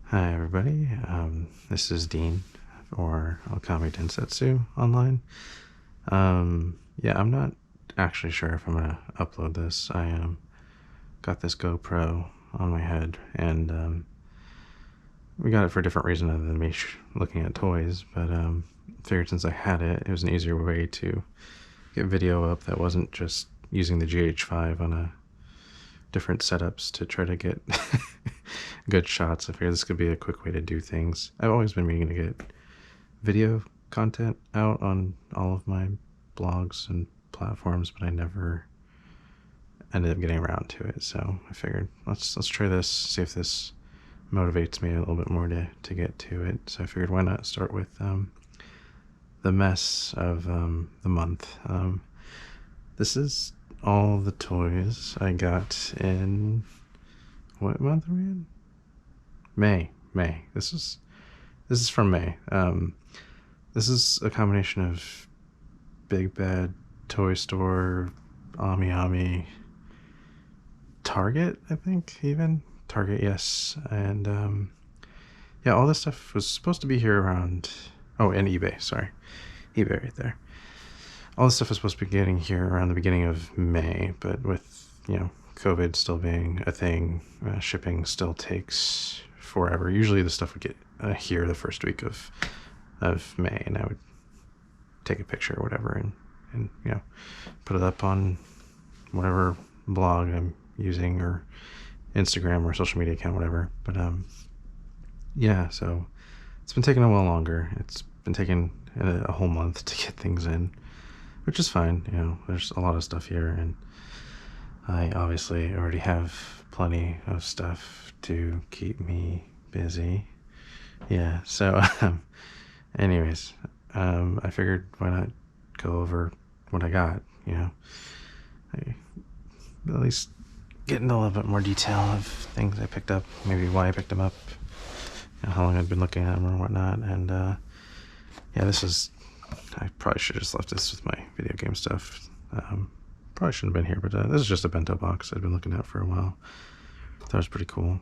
Hi everybody, this is Dean, or Okami Densetsu online. Yeah, I'm not actually sure if I'm gonna upload this. I got this GoPro on my head, and we got it for a different reason other than me looking at toys, but figured since I had it, it was an easier way to get video up that wasn't just using the GH5 on a different setups to try to get good shots. I figured this could be a quick way to do things. I've always been meaning to get video content out on all of my blogs and platforms, but I never ended up getting around to it. So I figured let's try this, see if this motivates me a little bit more to get to it. So I figured why not start with the mess of the month. This is all the toys I got in, what month are we in? May. This is from May. This is a combination of Big Bad Toy Store, Ami, Target, I think, even Target, yes. And yeah, all this stuff was supposed to be here around, oh, and eBay, sorry, eBay right there. All this stuff was supposed to be getting here around the beginning of May, but with, COVID still being a thing, shipping still takes forever. Usually the stuff would get here the first week of May, and I would take a picture or whatever and put it up on whatever blog I'm using or Instagram or social media account, whatever. But yeah, so it's been taking a while longer. It's been taking a whole month to get things in, which is fine. There's a lot of stuff here, and I obviously already have plenty of stuff to keep me busy. Yeah, so anyways, I figured why not go over what I got, at least get into a little bit more detail of things I picked up, maybe why I picked them up, how long I'd been looking at them or whatnot. And yeah, I probably should have just left this with my video game stuff. Probably shouldn't have been here, but this is just a bento box I'd been looking at for a while. Thought it was pretty cool.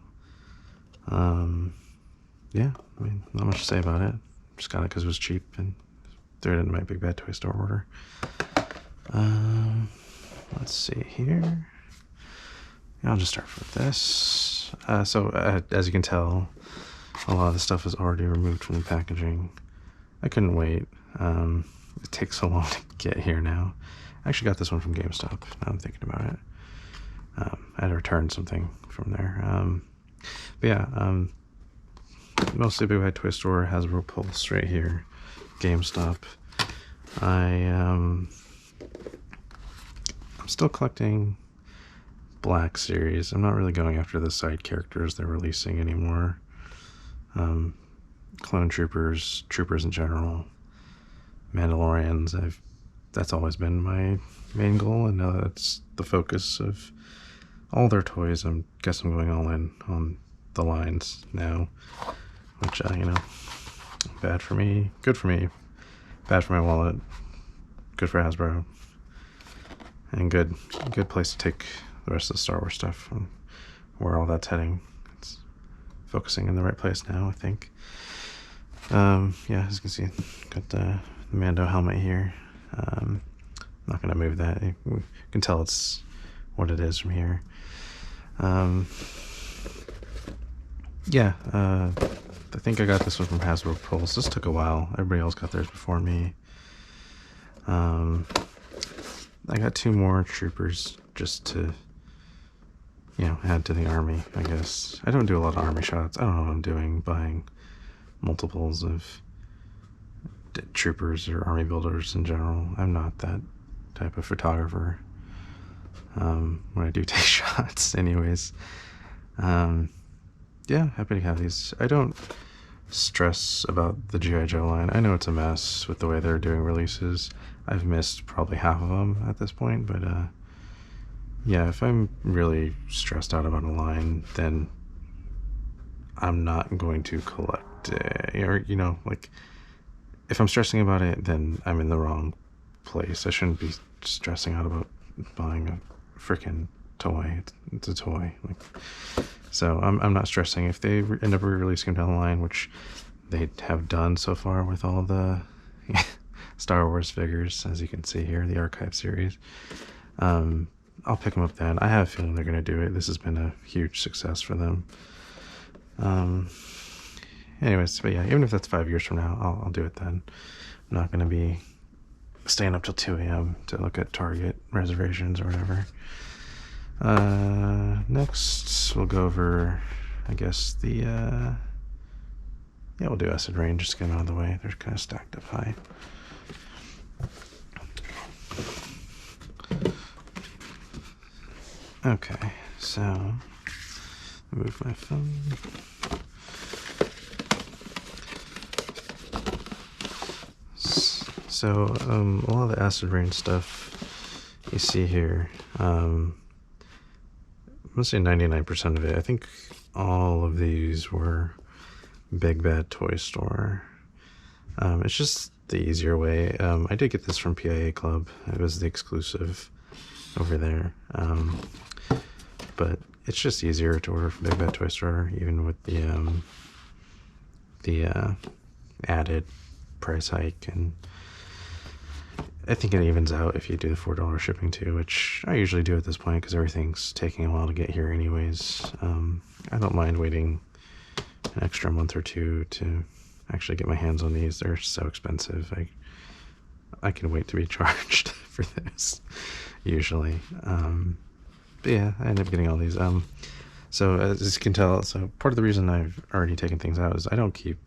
Yeah, I mean, not much to say about it. Just got it because it was cheap and threw it into my Big Bad Toy Store order. Let's see here. I'll just start with this. So as you can tell, a lot of the stuff is already removed from the packaging. I couldn't wait. It takes so long to get here now. I actually got this one from GameStop, now I'm thinking about it. I had to return something from there. But yeah, mostly Big Bad Toy Store, Hasbro Pulse right here, GameStop. I'm still collecting Black Series. I'm not really going after the side characters they're releasing anymore. Clone Troopers in general, Mandalorians, that's always been my main goal, and now that's the focus of all their toys. I guess I'm going all in on the lines now, which, bad for me, good for me, bad for my wallet, good for Hasbro, and good place to take the rest of the Star Wars stuff and where all that's heading. It's focusing in the right place now, I think. Yeah, as you can see, got the Mando helmet here. I'm not going to move that. You can tell it's what it is from here. Yeah, I think I got this one from Hasbro Pulse. This took a while. Everybody else got theirs before me. I got 2 more troopers just to, add to the army, I guess. I don't do a lot of army shots. I don't know what I'm doing, buying multiples of troopers or army builders in general. I'm not that type of photographer when I do take shots anyways. Yeah, happy to have these. I don't stress about the G.I. Joe line. I know it's a mess with the way they're doing releases. I've missed probably half of them at this point, but yeah, if I'm really stressed out about a line, then I'm not going to collect it. Or, like, if I'm stressing about it, then I'm in the wrong place. I shouldn't be stressing out about buying a freaking toy. It's a toy. Like, so I'm not stressing if they end up re-releasing down the line, which they have done so far with all the Star Wars figures, as you can see here, the archive series. I'll pick them up then. I have a feeling they're going to do it. This has been a huge success for them. Anyways, but yeah, even if that's 5 years from now, I'll do it then. I'm not going to be staying up till 2 a.m. to look at Target reservations or whatever. Next, we'll go over, I guess, yeah, we'll do acid rain, just to get them out of the way. They're kind of stacked up high. Okay, so move my phone. So a lot of the acid rain stuff you see here, I'm gonna say 99% of it. I think all of these were Big Bad Toy Store. It's just the easier way. I did get this from PIA Club. It was the exclusive over there. But it's just easier to order from Big Bad Toy Store, even with the added price hike. And I think it evens out if you do the $4 shipping too, which I usually do at this point because everything's taking a while to get here anyways. I don't mind waiting an extra month or two to actually get my hands on these. They're so expensive. I can wait to be charged for this usually. But yeah, I end up getting all these. So as you can tell, so part of the reason I've already taken things out is I don't keep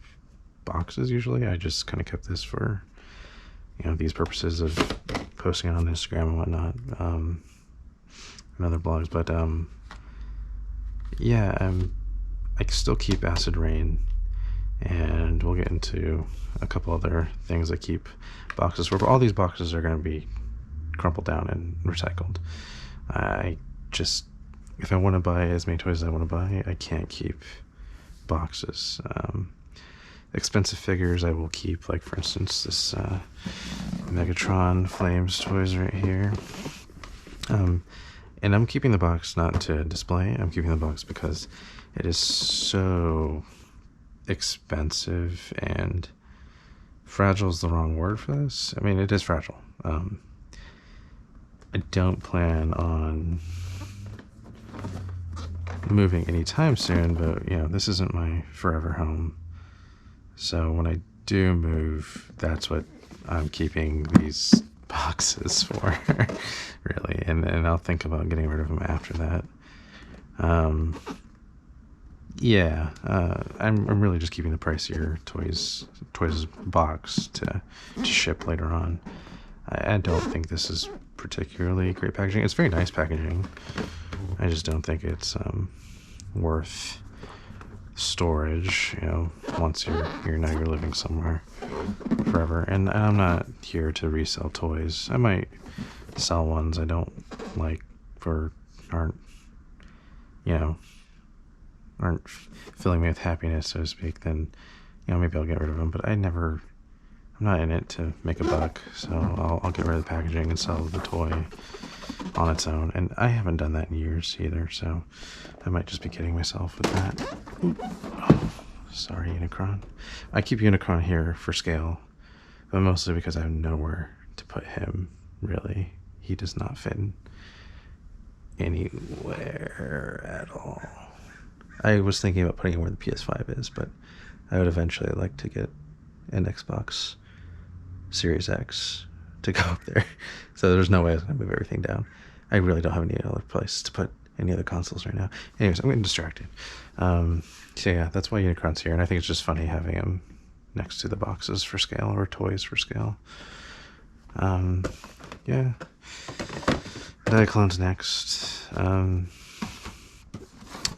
boxes usually. I just kind of kept this for, you know, these purposes of posting it on Instagram and whatnot, and other blogs. But yeah, I still keep acid rain, and we'll get into a couple other things I keep boxes for. But all these boxes are going to be crumpled down and recycled. I just, if I want to buy as many toys as I want to buy, I can't keep boxes. Expensive figures I will keep, like for instance this Megatron Flames toys right here. And I'm keeping the box not to display. I'm keeping the box because it is so expensive, and fragile is the wrong word for this. I mean, it is fragile. I don't plan on moving anytime soon, but you know, this isn't my forever home. So when I do move, that's what I'm keeping these boxes for, really. And I'll think about getting rid of them after that. Yeah, I'm really just keeping the pricier toys box to ship later on. I don't think this is particularly great packaging. It's very nice packaging. I just don't think it's worth storage, you know, once you're living somewhere forever. And I'm not here to resell toys. I might sell ones I don't like aren't filling me with happiness, so to speak. Then, you know, maybe I'll get rid of them. But I'm not in it to make a buck, so I'll get rid of the packaging and sell the toy on its own. And I haven't done that in years either, so I might just be kidding myself with that. Oh, sorry, Unicron. I keep Unicron here for scale, but mostly because I have nowhere to put him, really. He does not fit anywhere at all. I was thinking about putting him where the PS5 is, but I would eventually like to get an Xbox Series X to go up there. So there's no way I was going to move everything down. I really don't have any other place to put any other consoles right now. Anyways, I'm getting distracted. So yeah, that's why Unicron's here, and I think it's just funny having him next to the boxes for scale, or toys for scale. Yeah. Diaclone's next.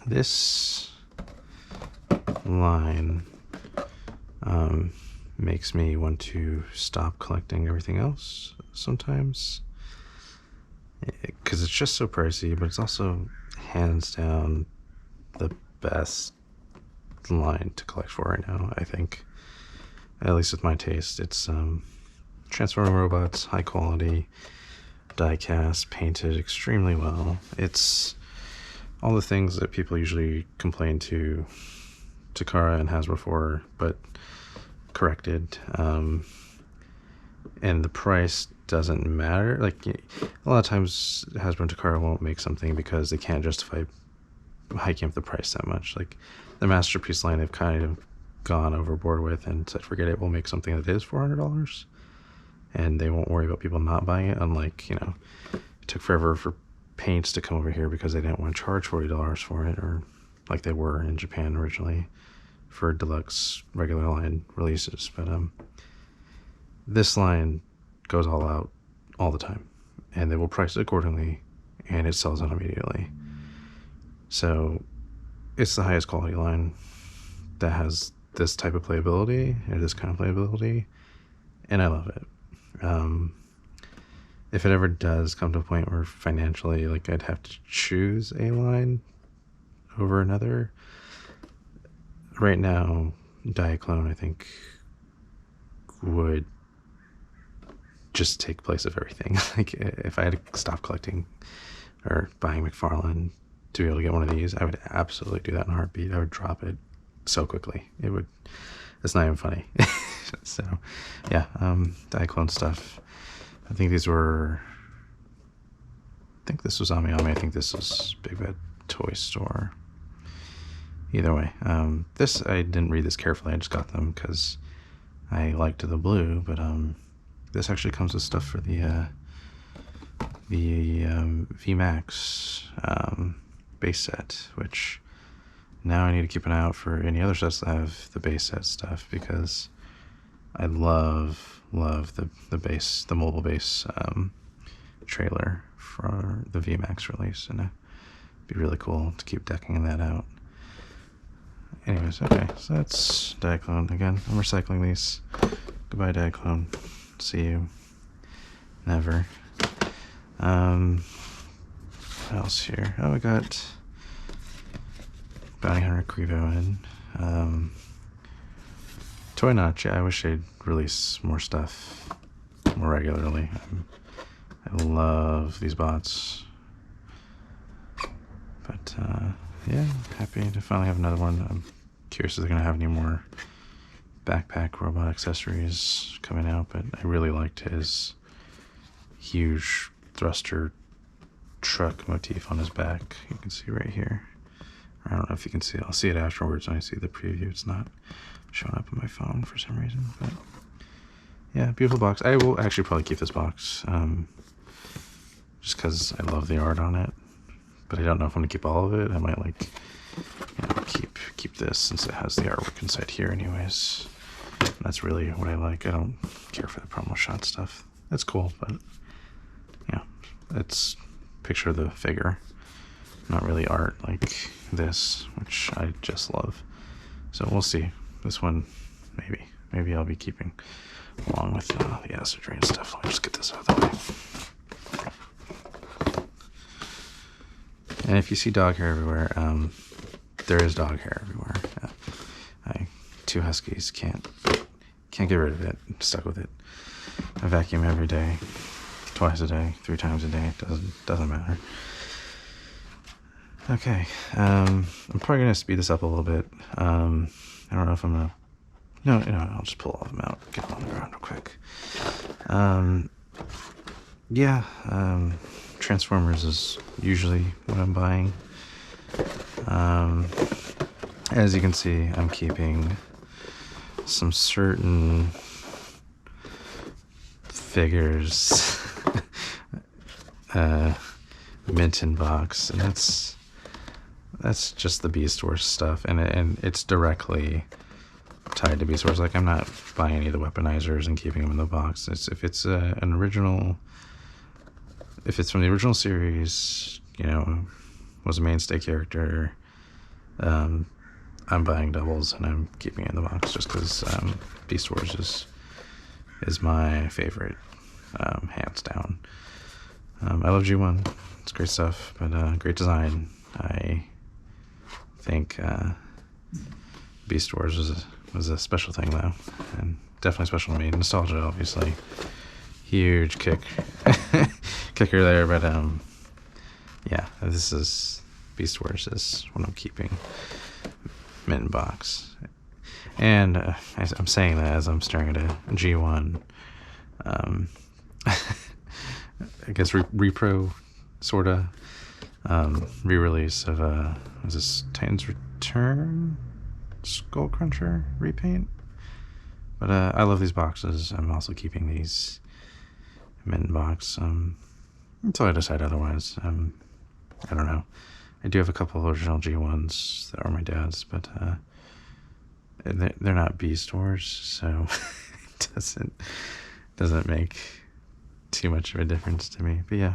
This line makes me want to stop collecting everything else sometimes, because it's just so pricey, but it's also hands down the best line to collect for right now, I think. At least with my taste. It's transforming robots, high quality, die cast, painted extremely well. It's all the things that people usually complain to Takara and Hasbro for, but corrected. And the price doesn't matter. Like, a lot of times Hasbro and Takara won't make something because they can't justify hiking up the price that much. Like the Masterpiece line, they've kind of gone overboard with and said, forget it, we'll make something that is $400, and they won't worry about people not buying it. Unlike, it took forever for paints to come over here because they didn't want to charge $40 for it, or like they were in Japan originally for deluxe regular line releases. But this line goes all out all the time, and they will price it accordingly, and it sells out immediately. So it's the highest quality line that has this type of playability, or this kind of playability, and I love it. If it ever does come to a point where financially, like, I'd have to choose a line over another, right now Diaclone, I think, would just take place of everything. Like, if I had to stop collecting or buying McFarlane to be able to get one of these, I would absolutely do that in a heartbeat. I would drop it so quickly. It's not even funny. So yeah, Diaclone stuff. I think this was Ami Ami. I think this was Big Bad Toy Store. Either way, this, I didn't read this carefully. I just got them because I liked the blue, but this actually comes with stuff for the VMAX base set, which now I need to keep an eye out for any other sets that have the base set stuff, because I love the mobile base trailer for the VMAX release, and it'd be really cool to keep decking that out. Anyways, okay, so that's Diaclone. Again, I'm recycling these. Goodbye, Diaclone. See you. Never. What else here? Oh, we got Bounty Hunter Crevo in. Toy Notch, yeah, I wish they'd release more stuff more regularly. I love these bots. But, yeah, happy to finally have another one. I'm curious if they're going to have any more backpack robot accessories coming out, but I really liked his huge thruster truck motif on his back. You can see right here. I don't know if you can see it. I'll see it afterwards when I see the preview. It's not showing up on my phone for some reason, but yeah, beautiful box. I will actually probably keep this box, just because I love the art on it, but I don't know if I'm gonna keep all of it. I might, like, keep this, since it has the artwork inside here anyways. And that's really what I like. I don't care for the promo shot stuff. That's cool, but yeah, it's picture of the figure, not really art like this, which I just love. So we'll see. This one, maybe I'll be keeping, along with the acid rain stuff. Let me just get this out of the way. And if you see dog hair everywhere, there is dog hair everywhere. Two huskies, can't get rid of it. I'm stuck with it. I vacuum every day, twice a day, 3 times a day. It doesn't matter. Okay, I'm probably gonna speed this up a little bit. I don't know if I'm gonna. No, I'll just pull all of them out, get them on the ground real quick. Yeah, Transformers is usually what I'm buying. As you can see, I'm keeping some certain figures, mint in box, and that's just the Beast Wars stuff, and it's directly tied to Beast Wars. Like, I'm not buying any of the weaponizers and keeping them in the box. If it's an original, if it's from the original series, was a mainstay character, I'm buying doubles and I'm keeping it in the box, just because Beast Wars is my favorite, hands down. I love G1. It's great stuff, but great design. I think Beast Wars was a special thing, though, and definitely special to me. Nostalgia, obviously, huge kick kicker there, but yeah, this is Beast Wars is what I'm keeping. Mint box. And I'm saying that as I'm staring at a G1 I guess repro sorta re-release of was this Titan's Return Skull Cruncher repaint. But I love these boxes. I'm also keeping these mint box until I decide otherwise. I don't know. I do have a couple of original G1s that are my dad's, but they're not Beast Wars, so it doesn't make too much of a difference to me. But yeah,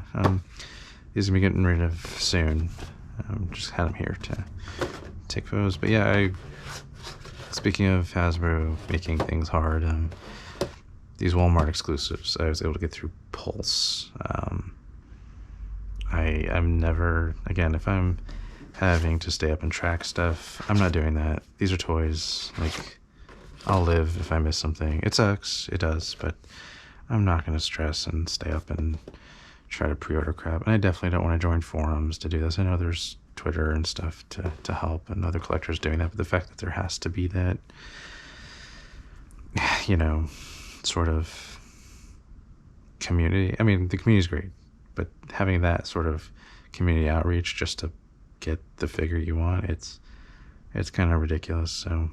these are gonna be getting rid of soon. Just had them here to take photos. But yeah, speaking of Hasbro making things hard, these Walmart exclusives I was able to get through Pulse. I'm never, again, if I'm having to stay up and track stuff, I'm not doing that. These are toys. Like, I'll live if I miss something. It sucks, it does, but I'm not going to stress and stay up and try to pre-order crap. And I definitely don't want to join forums to do this. I know there's Twitter and stuff to help and other collectors doing that, but the fact that there has to be that, you know, sort of community. I mean, the community's great, but having that sort of community outreach just to get the figure you want, it's kind of ridiculous. So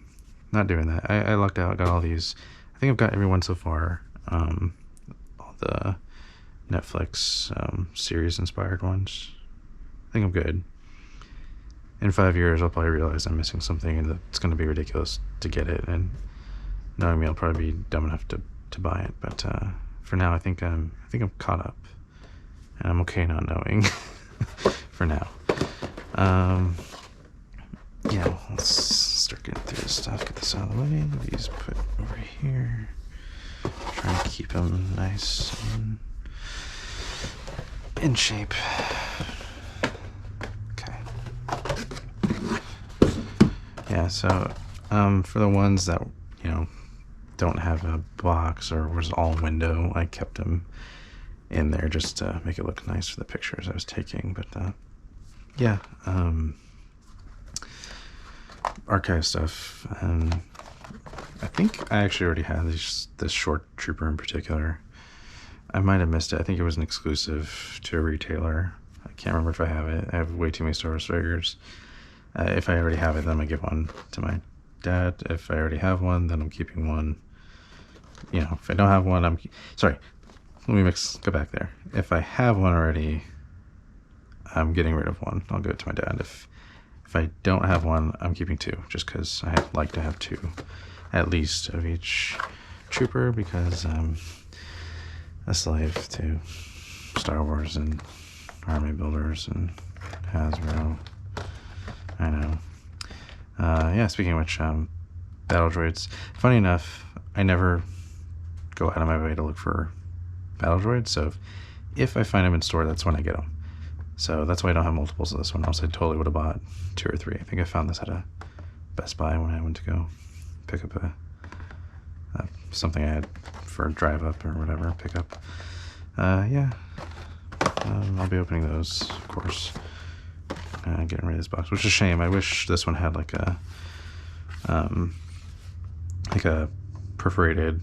not doing that. I lucked out, got all these. I think I've got everyone so far. All the Netflix series inspired ones. I think I'm good. In 5 years, I'll probably realize I'm missing something and it's going to be ridiculous to get it. And knowing me, I'll probably be dumb enough to buy it. But for now, I think I'm caught up, and I'm okay not knowing for now. Yeah, let's start getting through this stuff. Get this out of the way. These put over here. Trying to keep them nice and in shape. Okay. Yeah, so for the ones that, you know, don't have a box or was all window, I kept them in there just to make it look nice for the pictures I was taking. But yeah, archive stuff. I think I actually already had this short trooper in particular. I might have missed it. I think it was an exclusive to a retailer. I can't remember if I have it. I have way too many Star Wars figures. If I already have it, then I'm going to give one to my dad. If I already have one, then I'm keeping one. You know, if I don't have one, sorry, let me go back there. If I have one already, I'm getting rid of one. I'll give it to my dad. If I don't have one, I'm keeping two, just because I like to have two, at least, of each trooper, because I'm a slave to Star Wars and army builders and Hasbro. I know. Yeah, speaking of which, battle droids. Funny enough, I never go out of my way to look for battle droids, so if I find them in store, that's when I get them. So that's why I don't have multiples of this one, else I totally would have bought 2 or 3. I think I found this at a Best Buy when I went to go pick up something I had for a drive up or whatever, pick up. Yeah, I'll be opening those, of course. Getting rid of this box, which is a shame. I wish this one had like a perforated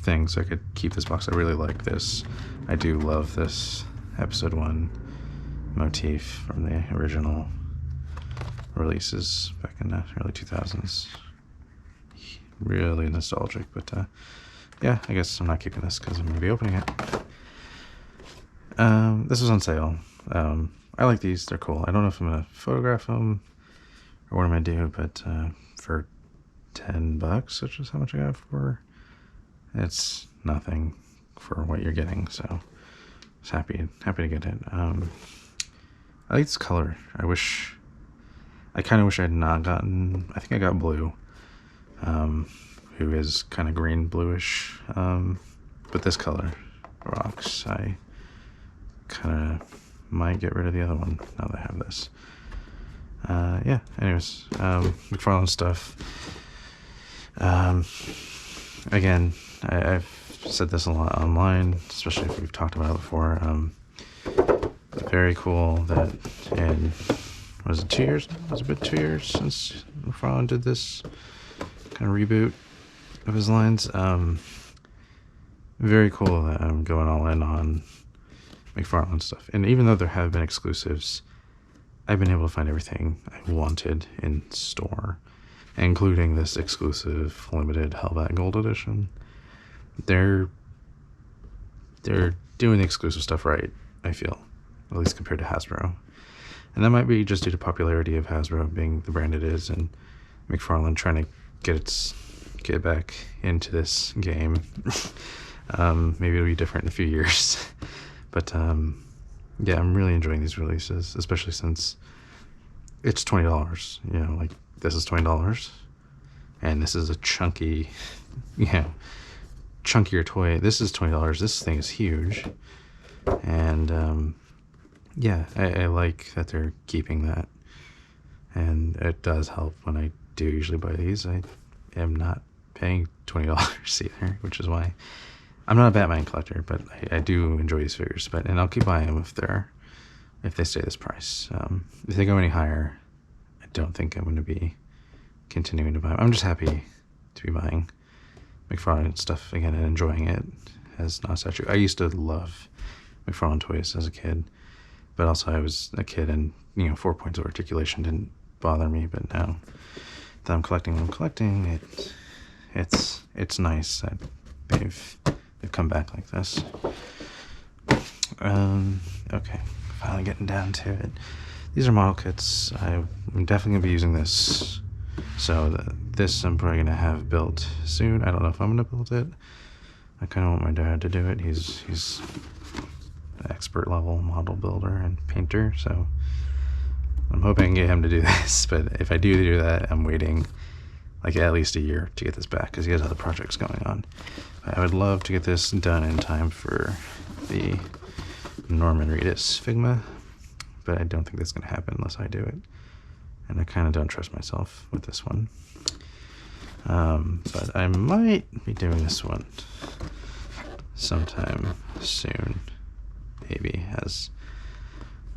thing so I could keep this box. I really like this. I do love this episode 1 motif from the original releases back in the early 2000s. Really nostalgic, but yeah, I guess I'm not keeping this because I'm going to be opening it. This was on sale. I like these, they're cool. I don't know if I'm going to photograph them or what I'm going to do, but for $10, which is how much I got for, it's nothing for what you're getting, so I was happy to get it. I like this color. I kind of wish I had not gotten, I think I got blue, who is kind of green bluish, but this color rocks. I kind of might get rid of the other one now that I have this. Yeah, anyways, McFarlane stuff. Again, I've said this a lot online, especially if we've talked about it before. Very cool that in, was it 2 years now? Was it been 2 years since McFarlane did this kind of reboot of his lines? Very cool that I'm going all in on McFarlane stuff. And even though there have been exclusives, I've been able to find everything I wanted in store, including this exclusive limited Hellbat Gold Edition. They're doing the exclusive stuff right, I feel, at least compared to Hasbro. And that might be just due to popularity of Hasbro being the brand it is, and McFarlane trying to get back into this game. Maybe it'll be different in a few years. But yeah, I'm really enjoying these releases, especially since it's $20. You know, like this is $20, and this is a chunky, chunkier toy. This is $20. This thing is huge, and yeah, I like that they're keeping that, and it does help when I do usually buy these. I am not paying $20 either, which is why I'm not a Batman collector, but I do enjoy these figures. And I'll keep buying them if they stay this price. If they go any higher, I don't think I'm going to be continuing to buy them. I'm just happy to be buying McFarlane stuff again and enjoying it as not a statue. I used to love McFarlane toys as a kid, but also I was a kid and 4 points of articulation didn't bother me. But now that I'm collecting, it's nice that they've come back like this. Okay, finally getting down to it. These are model kits. I'm definitely gonna be using this. So this I'm probably gonna have built soon. I don't know if I'm gonna build it. I kind of want my dad to do it. He's an expert level model builder and painter, so I'm hoping I can get him to do this. But if I do that, I'm waiting like at least a year to get this back because he has other projects going on. I would love to get this done in time for the Norman Reedus Figma, but I don't think that's going to happen unless I do it. And I kind of don't trust myself with this one. But I might be doing this one sometime soon, maybe as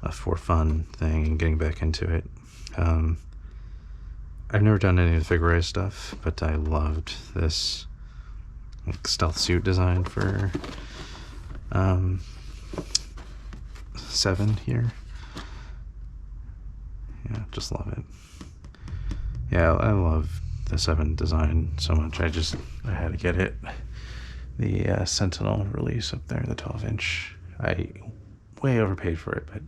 a for fun thing and getting back into it. I've never done any of the Figuarts stuff, but I loved this stealth suit design for 7 here. Yeah, just love it. Yeah, I love the 7 design so much. I had to get it. The Sentinel release up there, the 12-inch. I way overpaid for it, but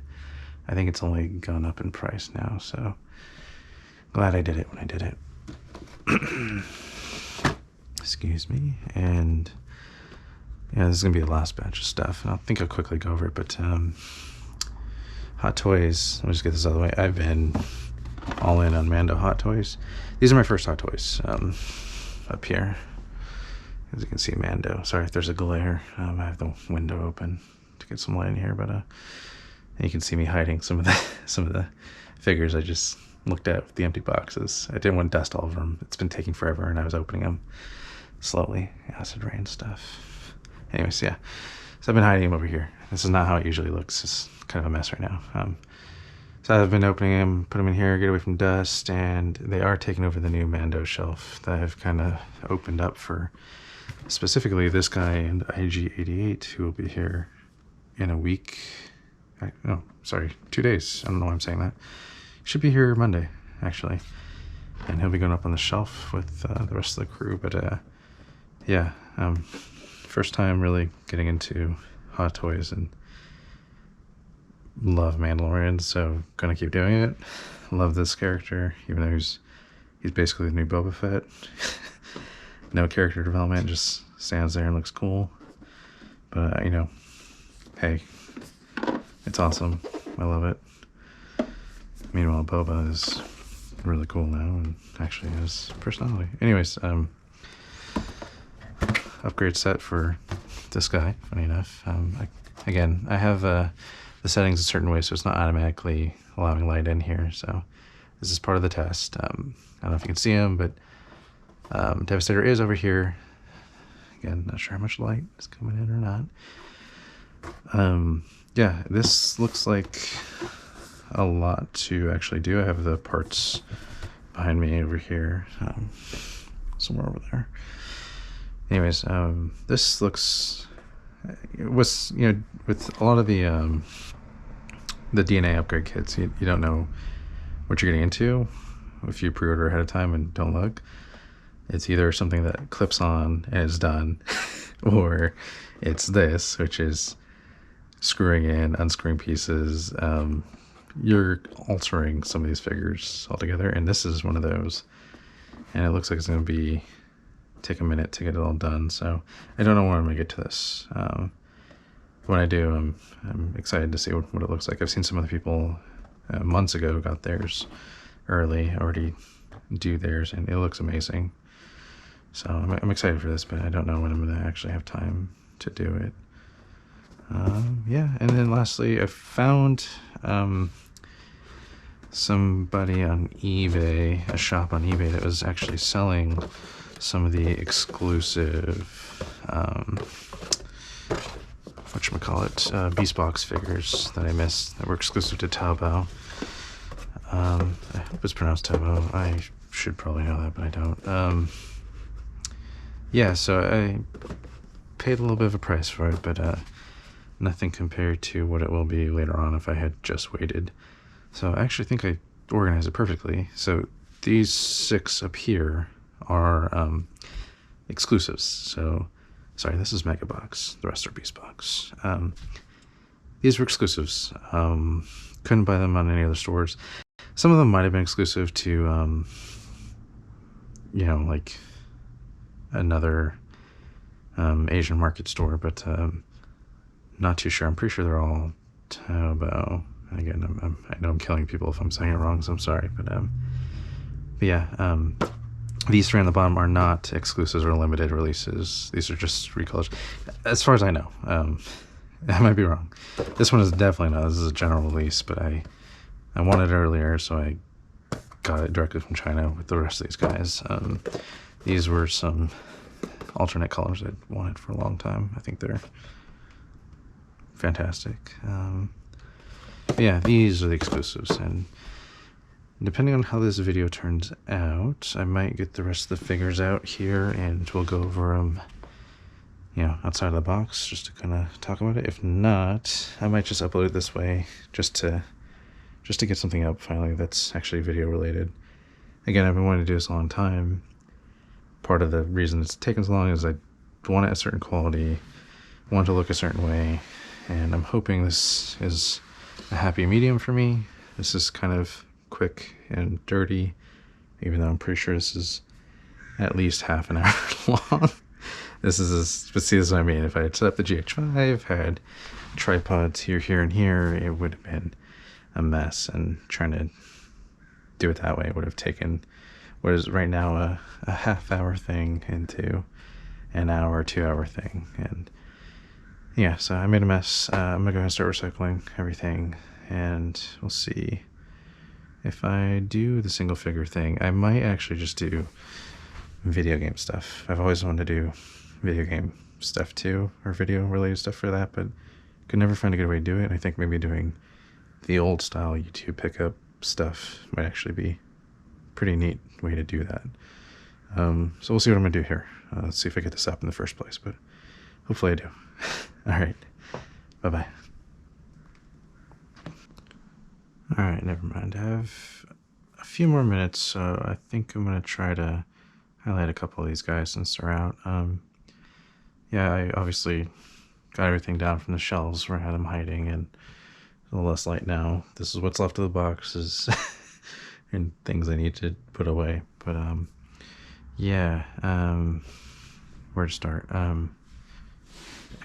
I think it's only gone up in price now, so glad I did it when I did it. Excuse me. And yeah, this is gonna be the last batch of stuff, and I think I'll quickly go over it. But Hot Toys, let me just get this out of the way. I've been all in on Mando Hot Toys. These are my first Hot Toys up here. As you can see, Mando. Sorry if there's a glare. I have the window open to get some light in here, but you can see me hiding some of the figures I just looked at with the empty boxes. I didn't want to dust all of them. It's been taking forever, and I was opening them slowly. Acid rain stuff. Anyways, yeah. So I've been hiding them over here. This is not how it usually looks. It's kind of a mess right now. So I've been opening them, put them in here, get away from dust, and they are taking over the new Mando shelf that I've kind of opened up for specifically this guy and IG-88, who will be here in a week. No, sorry, 2 days. I don't know why I'm saying that. Should be here Monday, actually. And he'll be going up on the shelf with the rest of the crew. But yeah, first time really getting into Hot Toys and love Mandalorian, so gonna keep doing it. Love this character, even though he's basically the new Boba Fett. No character development, just stands there and looks cool. But hey, it's awesome. I love it. Meanwhile, Boba is really cool now and actually has personality. Anyways, upgrade set for this guy, funny enough. I have the settings a certain way, so it's not automatically allowing light in here. So this is part of the test. I don't know if you can see him, but Devastator is over here. Again, not sure how much light is coming in or not. yeah, this looks like a lot to actually do. I have the parts behind me over here, somewhere over there. Anyways, this looks, was, you know, with a lot of the DNA upgrade kits, you don't know what you're getting into if you pre-order ahead of time and don't look. It's either something that clips on and is done, or it's this, which is screwing in, unscrewing pieces. You're altering some of these figures altogether, and this is one of those. And it looks like it's going to take a minute to get it all done. So I don't know when I'm going to get to this. When I do, I'm excited to see what it looks like. I've seen some other people months ago got theirs early, already do theirs, and it looks amazing. So I'm excited for this, but I don't know when I'm going to actually have time to do it. Yeah, and then lastly, I found somebody on eBay, a shop on eBay that was actually selling some of the exclusive, Beast Box figures that I missed that were exclusive to Taobao. I hope it's pronounced Taobao. I should probably know that, but I don't. Yeah, so I paid a little bit of a price for it, but nothing compared to what it will be later on if I had just waited. So I actually think I organized it perfectly. So these 6 up here are exclusives. So, sorry, this is Mega Box. The rest are Beast Box. These were exclusives. Couldn't buy them on any other stores. Some of them might have been exclusive to, you know, like another Asian market store, but not too sure. I'm pretty sure they're all Taobao. And again, I know I'm killing people if I'm saying it wrong, so I'm sorry. But yeah, these 3 on the bottom are not exclusives or limited releases. These are just recolors, as far as I know. I might be wrong. This one is definitely not. This is a general release, but I wanted it earlier, so I got it directly from China with the rest of these guys. These were some alternate colors I'd wanted for a long time. I think they're fantastic. Yeah, these are the exclusives, and depending on how this video turns out, I might get the rest of the figures out here and we'll go over them, you know, outside of the box, just to kind of talk about it. If not, I might just upload it this way just to get something up finally that's actually video related. Again, I've been wanting to do this a long time. Part of the reason it's taken so long is I want it a certain quality, want it to look a certain way, and I'm hoping this is a happy medium for me. This is kind of quick and dirty, even though I'm pretty sure this is at least half an hour long. But see, this is what I mean. If I had set up the GH5, had tripods here, and here, it would have been a mess, and trying to do it that way would have taken what is right now a half-hour thing into an hour, 2-hour thing. And yeah, so I made a mess. I'm gonna go ahead and start recycling everything, and we'll see if I do the single figure thing. I might actually just do video game stuff. I've always wanted to do video game stuff too, or video related stuff for that, but could never find a good way to do it. And I think maybe doing the old style YouTube pickup stuff might actually be a pretty neat way to do that. So we'll see what I'm gonna do here. Let's see if I get this up in the first place, but hopefully I do. All right, bye-bye. All right, never mind. I have a few more minutes, so I think I'm gonna try to highlight a couple of these guys since they're out. Yeah, I obviously got everything down from the shelves where I had them hiding, and a little less light now. This is what's left of the boxes and things I need to put away. But yeah, where to start? I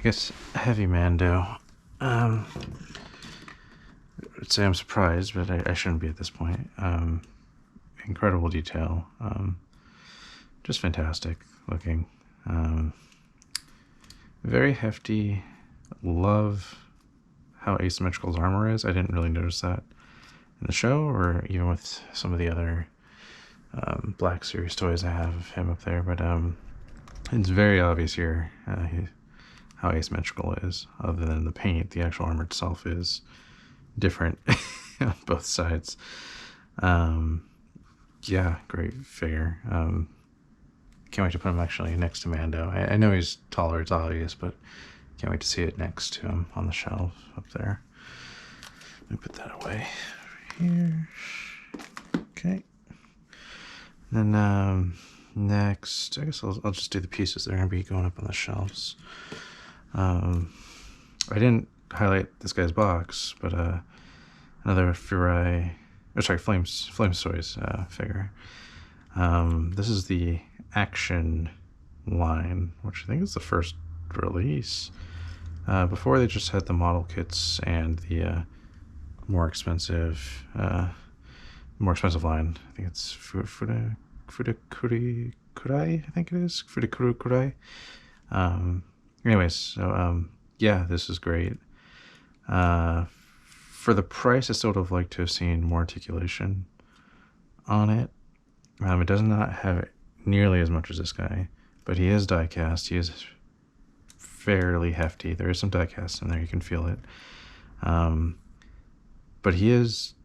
guess Heavy Mando. I'd say I'm surprised, but I shouldn't be at this point. Incredible detail. Just fantastic looking. Very hefty. Love how asymmetrical his armor is. I didn't really notice that in the show, or even with some of the other Black Series toys I have of him up there, but it's very obvious here. how asymmetrical it is. Other than the paint, the actual armor itself is different on both sides. Yeah, great figure. Can't wait to put him actually next to Mando. I know he's taller, it's obvious, but can't wait to see it next to him on the shelf up there. Let me put that away here. Okay. Then next, I guess I'll just do the pieces that are going to be going up on the shelves. I didn't highlight this guy's box, but another Flames Toys figure. This is the Action line, which I think is the first release. Before they just had the model kits and the more expensive line. I think it's Fudakuri Kurai. I think it is Fudakuri Kurai. Anyways, so yeah, this is great. For the price, I still would have liked to have seen more articulation on it. It does not have nearly as much as this guy, but he is die cast. He is fairly hefty. There is some die cast in there, you can feel it. But he's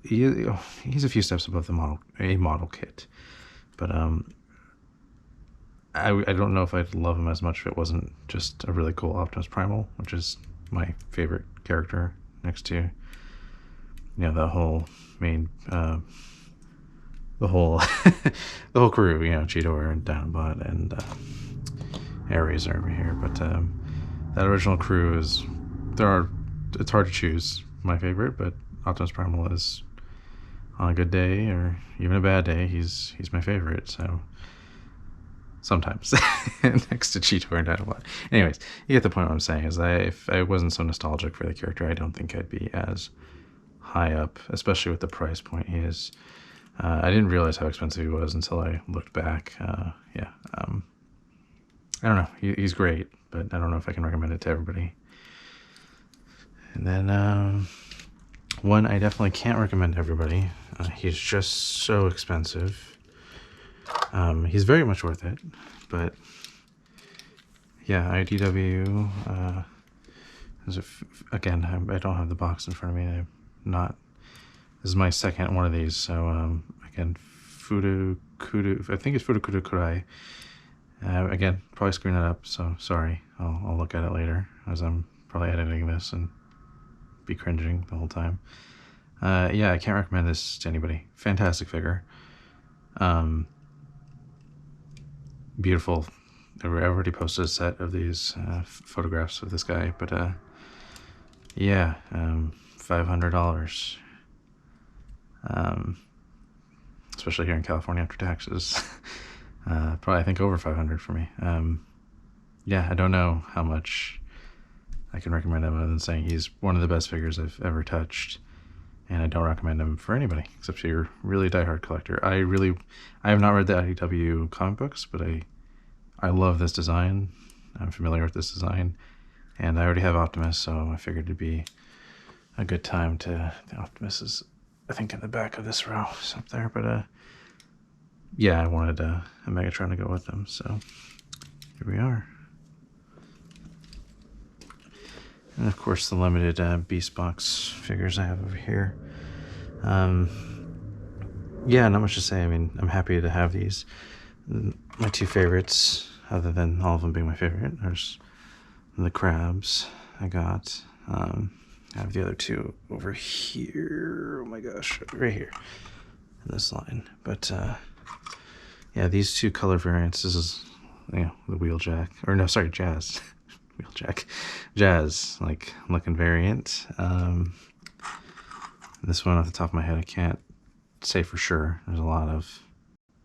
a few steps above the model kit. But I don't know if I'd love him as much if it wasn't just a really cool Optimus Primal, which is my favorite character next to, the whole main the whole crew, Cheetor and Dinobot and Ares are over here. But that original crew it's hard to choose my favorite, but Optimus Primal is, on a good day or even a bad day, he's my favorite. So sometimes next to Cheetor and Dinobot. Anyways, you get the point. What I'm saying is, if I wasn't so nostalgic for the character, I don't think I'd be as high up, especially with the price point he is. I didn't realize how expensive he was until I looked back. I don't know. He's great, but I don't know if I can recommend it to everybody. And then one I definitely can't recommend to everybody. He's just so expensive. He's very much worth it, but yeah, IDW. Again, I don't have the box in front of me. This is my second one of these. So again, I think it's Fudakuri Kurai. Again, probably screwing that up, so sorry. I'll look at it later, as I'm probably editing this and be cringing the whole time. Yeah, I can't recommend this to anybody. Fantastic figure. Beautiful. I've already posted a set of these photographs of this guy, but yeah, $500. Especially here in California after taxes. Probably I think over 500 for me. Yeah, I don't know how much I can recommend him other than saying he's one of the best figures I've ever touched, and I don't recommend him for anybody except if you're a really diehard collector. I have not read the IDW comic books, but I love this design. I'm familiar with this design, and I already have Optimus, so I figured it'd be a good time to. The Optimus is, I think, in the back of this row, it's up there, but yeah, I wanted a Megatron to go with them, so here we are. And of course the limited Beast Box figures I have over here. Yeah, not much to say. I mean, I'm happy to have these. My two favorites, other than all of them being my favorite, there's the crabs I got. I have the other two over here. Oh my gosh, right here in this line. But yeah, these two color variants. This is, the Wheeljack, or no, sorry, Jazz. Wheeljack, Jazz, like looking variant. This one off the top of my head, I can't say for sure. There's a lot of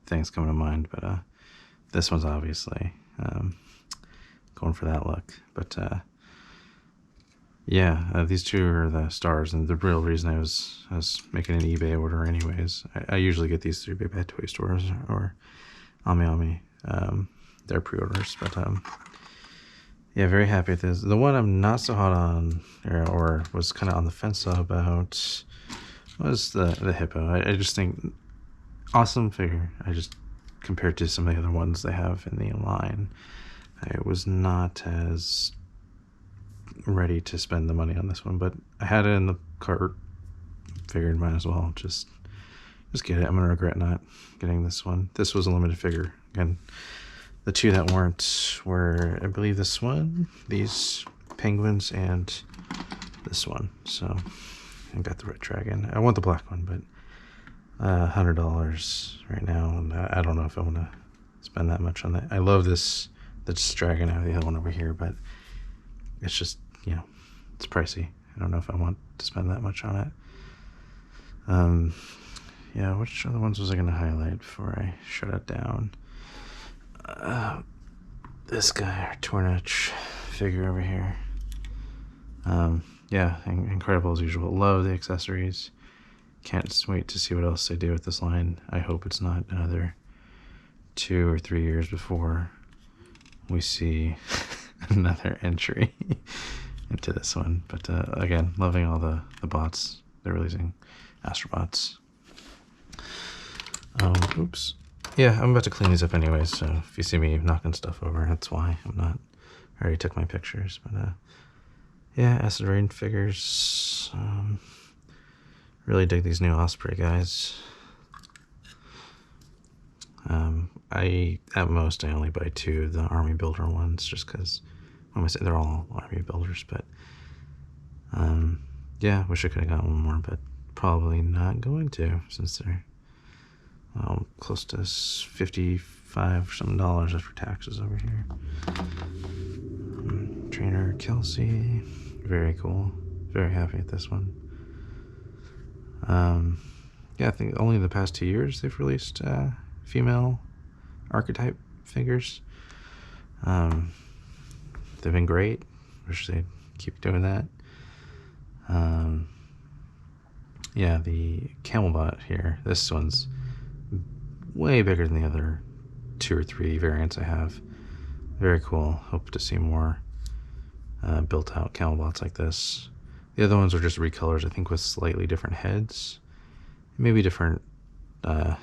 things coming to mind, but this one's obviously going for that look. But yeah, these two are the stars, and the real reason I was making an eBay order anyways. I usually get these through Big Bad Toy Stores or Ami. Their pre-orders, but yeah, very happy with this. The one I'm not so hot on, or was kind of on the fence about, was the hippo. I just think awesome figure. I just, compared to some of the other ones they have in the line, I was not as ready to spend the money on this one, but I had it in the cart. Figured might as well just get it. I'm gonna regret not getting this one. This was a limited figure. Again, the two that weren't were, I believe, this one, these penguins, and this one. So I got the red dragon. I want the black one, but $100 right now, and I don't know if I want to spend that much on that. I love this dragon. I have the other one over here, but it's just, you know, it's pricey. I don't know if I want to spend that much on it. Yeah, which other ones was I going to highlight before I shut it down? This guy, our Tornich figure over here. Yeah, incredible as usual. Love the accessories. Can't wait to see what else they do with this line. I hope it's not another 2 or 3 years before we see another entry into this one. But again, loving all the bots they're releasing. Astrobots. Oops. Yeah, I'm about to clean these up anyways, so if you see me knocking stuff over, that's why. I already took my pictures, but yeah, Acid Rain figures. Really dig these new Osprey guys. At most I only buy 2 of the Army Builder ones, just because, when I say they're all Army Builders, but yeah, wish I could have got one more, but probably not going to, since they're close to $55 something after taxes over here. Trainer Kelsey, very cool. Very happy with this one. Yeah, I think only the past 2 years they've released female archetype figures. They've been great. Wish they'd keep doing that. Yeah, the Camelbot here, this one's way bigger than the other 2 or 3 variants I have. Very cool. Hope to see more built out Camelbots like this. The other ones are just recolors, I think, with slightly different heads. Maybe different, no,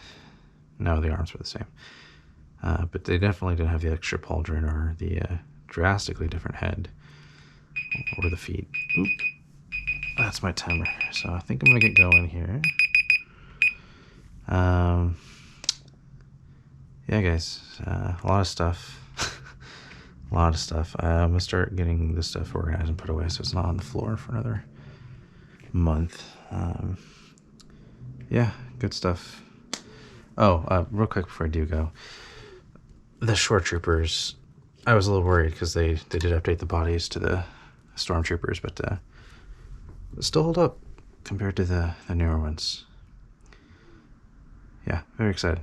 the arms were the same. But they definitely didn't have the extra pauldron or the drastically different head or the feet. Oop. That's my timer, so I think I'm gonna get going here. Yeah, guys, a lot of stuff. A lot of stuff. I'm gonna start getting this stuff organized and put away so it's not on the floor for another month. Yeah, good stuff. Oh, real quick before I do go, the Shore Troopers, I was a little worried because they did update the bodies to the Stormtroopers, but still hold up compared to the newer ones. Yeah, very excited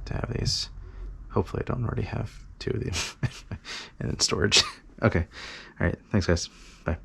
to have these. Hopefully I don't already have 2 of them in storage. Okay, all right, thanks guys, bye.